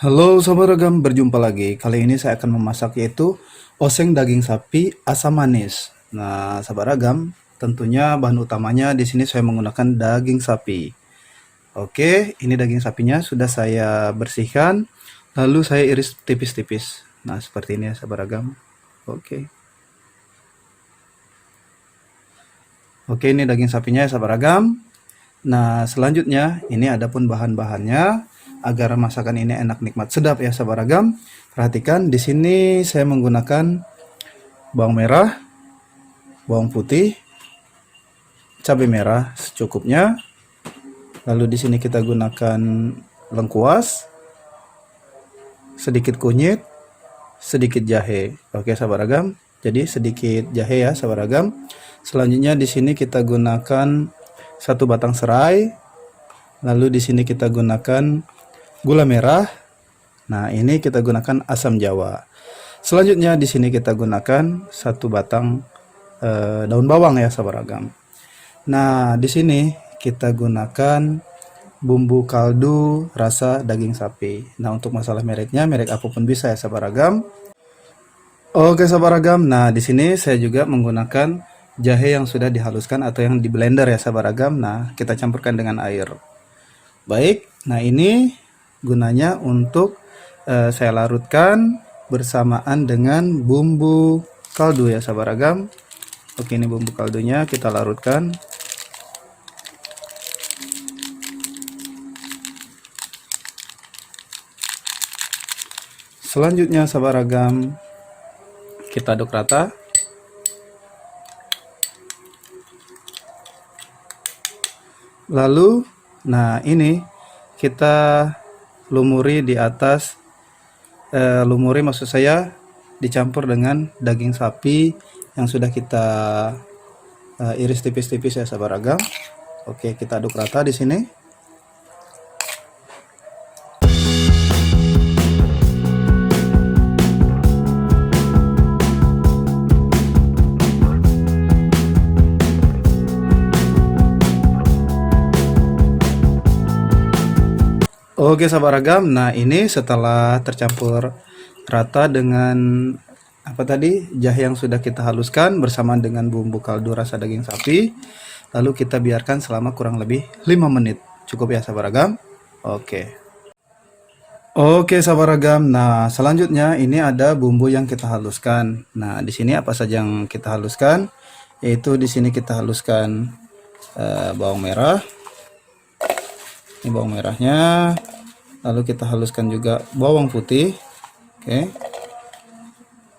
Halo Sobat Ragam, berjumpa lagi. Kali ini saya akan memasak yaitu oseng daging sapi asam manis. Nah, Sobat Ragam, tentunya bahan utamanya di sini saya menggunakan daging sapi. Oke, ini daging sapinya sudah saya bersihkan, lalu saya iris tipis-tipis. Nah, seperti ini ya Sobat Ragam. Oke. Oke, ini daging sapinya ya Sobat Ragam. Nah, selanjutnya ini adapun bahan-bahannya agar masakan ini enak, nikmat, sedap ya sahabat ragam. Perhatikan di sini saya menggunakan bawang merah, bawang putih, cabai merah secukupnya. Lalu di sini kita gunakan lengkuas, sedikit kunyit, sedikit jahe. Oke sahabat ragam. Jadi sedikit jahe ya sahabat ragam. Selanjutnya di sini kita gunakan satu batang serai. Lalu di sini kita gunakan gula merah. Nah, ini kita gunakan asam jawa. Selanjutnya di sini kita gunakan satu batang daun bawang ya sahabat ragam. Nah, di sini kita gunakan bumbu kaldu rasa daging sapi. Nah, untuk masalah mereknya, merek apapun bisa ya sahabat ragam. Oke sahabat ragam. Nah, di sini saya juga menggunakan jahe yang sudah dihaluskan atau yang di blender ya sahabat ragam. Nah, kita campurkan dengan air. Baik. Nah, ini gunanya untuk saya larutkan bersamaan dengan bumbu kaldu ya sahabat ragam. Oke, ini bumbu kaldunya kita larutkan. Selanjutnya sahabat ragam, kita aduk rata. Lalu, nah ini kita lumuri di atas, lumuri maksud saya dicampur dengan daging sapi yang sudah kita iris tipis-tipis ya sahabat ragam. Oke, kita aduk rata di sini. Oke sahabat ragam, nah ini setelah tercampur rata dengan apa tadi jahe yang sudah kita haluskan bersamaan dengan bumbu kaldu rasa daging sapi, lalu kita biarkan selama kurang lebih 5 menit. Cukup ya sahabat ragam. Oke sahabat ragam, nah selanjutnya ini ada bumbu yang kita haluskan. Nah di sini apa saja yang kita haluskan? Yaitu di sini kita haluskan bawang merah. Ini bawang merahnya. Lalu kita haluskan juga bawang putih. Oke.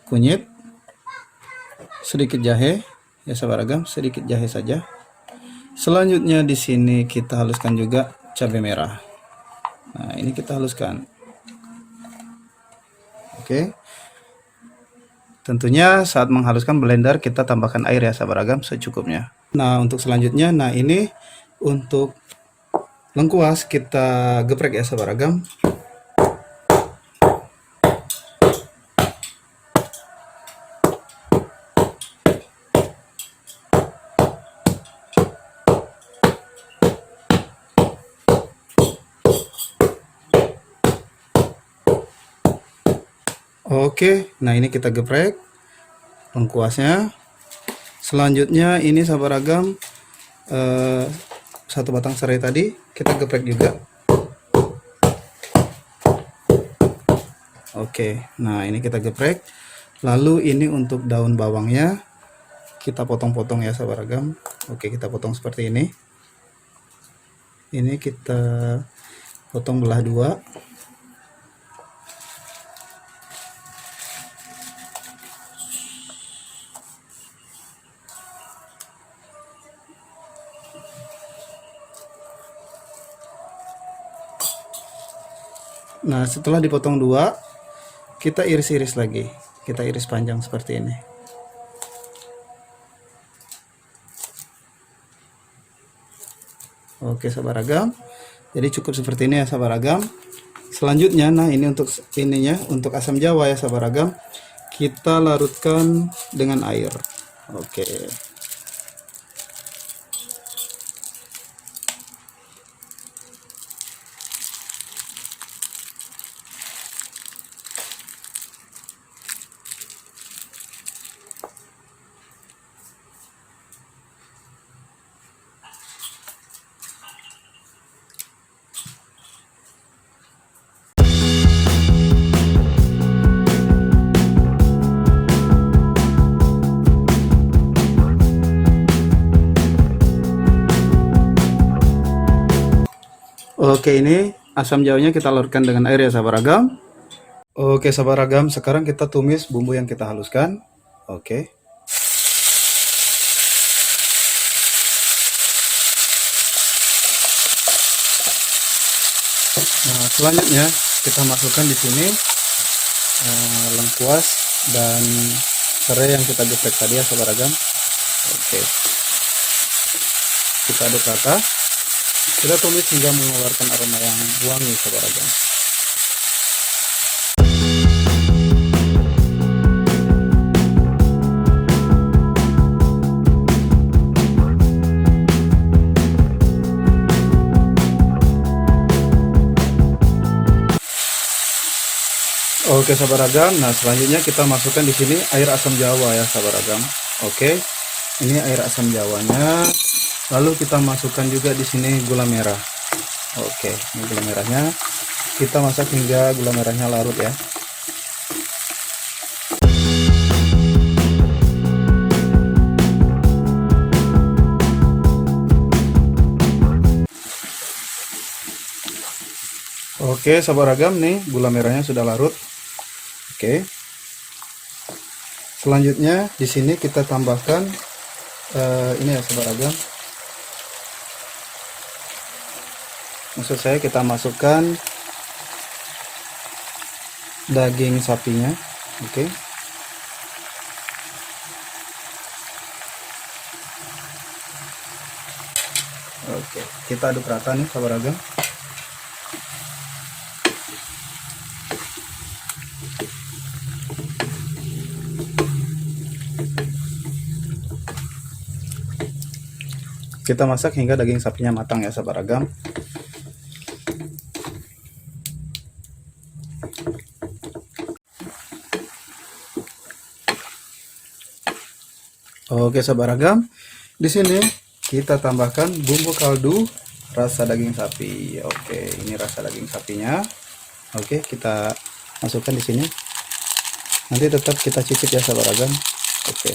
Kunyit. Sedikit jahe. Ya sahabat ragam, sedikit jahe saja. Selanjutnya di sini kita haluskan juga cabai merah. Nah, ini kita haluskan. Oke. Tentunya saat menghaluskan blender kita tambahkan air ya sahabat ragam secukupnya. Nah, untuk selanjutnya, nah ini untuk lengkuas kita geprek ya sahabat ragam. Oke, nah ini kita geprek lengkuasnya. Selanjutnya ini sahabat ragam, satu batang serai tadi kita geprek juga. Oke, nah ini kita geprek. Lalu ini untuk daun bawangnya kita potong-potong ya sahabat ragam. Oke, kita potong seperti ini. Ini kita potong belah dua. Nah, setelah dipotong dua, kita iris-iris lagi. Kita iris panjang seperti ini. Oke, sahabat ragam. Jadi cukup seperti ini ya, sahabat ragam. Selanjutnya, nah ini untuk ininya, untuk asam jawa ya, sahabat ragam. Kita larutkan dengan air. Oke. Oke, ini asam jawanya kita larutkan dengan air ya sahabat ragam. Oke sahabat ragam, sekarang kita tumis bumbu yang kita haluskan. Oke. Nah, selanjutnya kita masukkan di sini lengkuas dan serai yang kita geprek tadi ya sahabat ragam. Oke. Kita aduk rata. Kita tumis hingga mengeluarkan aroma yang wangi sahabat ragam. Oke sahabat ragam, nah selanjutnya kita masukkan di sini air asam jawa ya sahabat ragam. Oke, ini air asam jawanya. Lalu kita masukkan juga di sini gula merah. Oke, ini gula merahnya. Kita masak hingga gula merahnya larut ya. Oke, sahabat ragam, nih gula merahnya sudah larut. Oke. Selanjutnya di sini kita tambahkan ini ya sahabat ragam. Maksud saya kita masukkan daging sapinya. Oke. Oke, kita aduk rata nih sahabat ragam. Kita masak hingga daging sapinya matang ya sahabat ragam. Oke sahabat ragam, di sini kita tambahkan bumbu kaldu rasa daging sapi. Oke, ini rasa daging sapinya. Oke, kita masukkan di sini. Nanti tetap kita cicip ya sahabat ragam. Oke.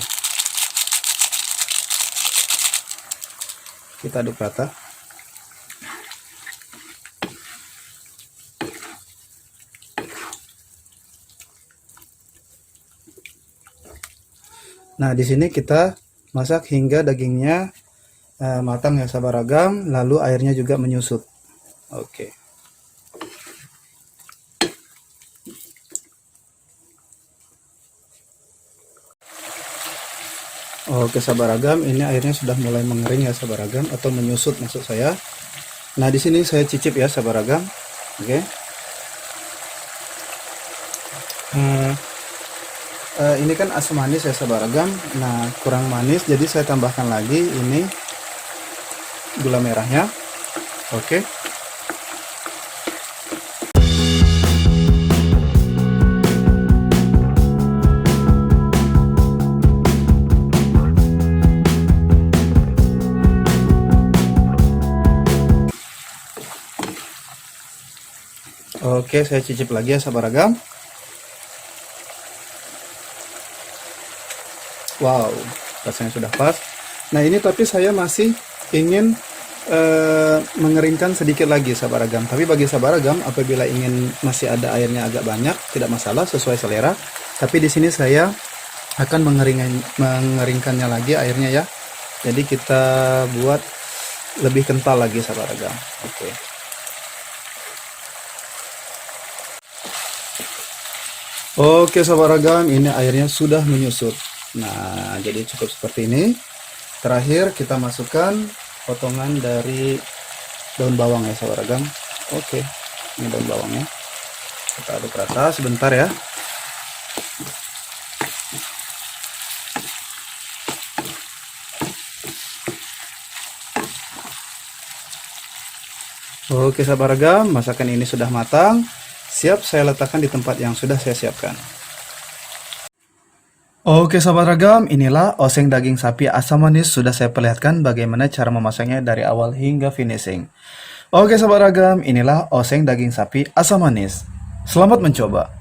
Kita aduk rata. Nah, di sini kita masak hingga dagingnya matang ya sahabat ragam, lalu airnya juga menyusut. Oke. Oke sahabat ragam, ini airnya sudah mulai mengering ya sahabat ragam, atau menyusut maksud saya. Nah, di sini saya cicip ya sahabat ragam. Oke. Ini kan asam manis ya sahabat ragam. Nah, kurang manis, jadi saya tambahkan lagi ini gula merahnya. Oke. Oke, saya cicip lagi ya sahabat ragam. Wow, rasanya sudah pas. Nah, ini tapi saya masih ingin mengeringkan sedikit lagi sahabat ragam. Tapi bagi sahabat ragam, apabila ingin masih ada airnya agak banyak, tidak masalah, sesuai selera. Tapi di sini saya akan mengeringkannya lagi airnya ya. Jadi kita buat lebih kental lagi sahabat ragam. Oke. Oke sahabat ragam, ini airnya sudah menyusut. Nah, jadi cukup seperti ini. Terakhir kita masukkan potongan dari daun bawang ya sahabat ragam. Oke, ini daun bawangnya. Kita aduk rata sebentar ya. Oke sahabat ragam, masakan ini sudah matang. Siap saya letakkan di tempat yang sudah saya siapkan. Oke sahabat ragam, inilah oseng daging sapi asam manis. Sudah saya perlihatkan bagaimana cara memasaknya dari awal hingga finishing. Oke sahabat ragam, inilah oseng daging sapi asam manis. Selamat mencoba.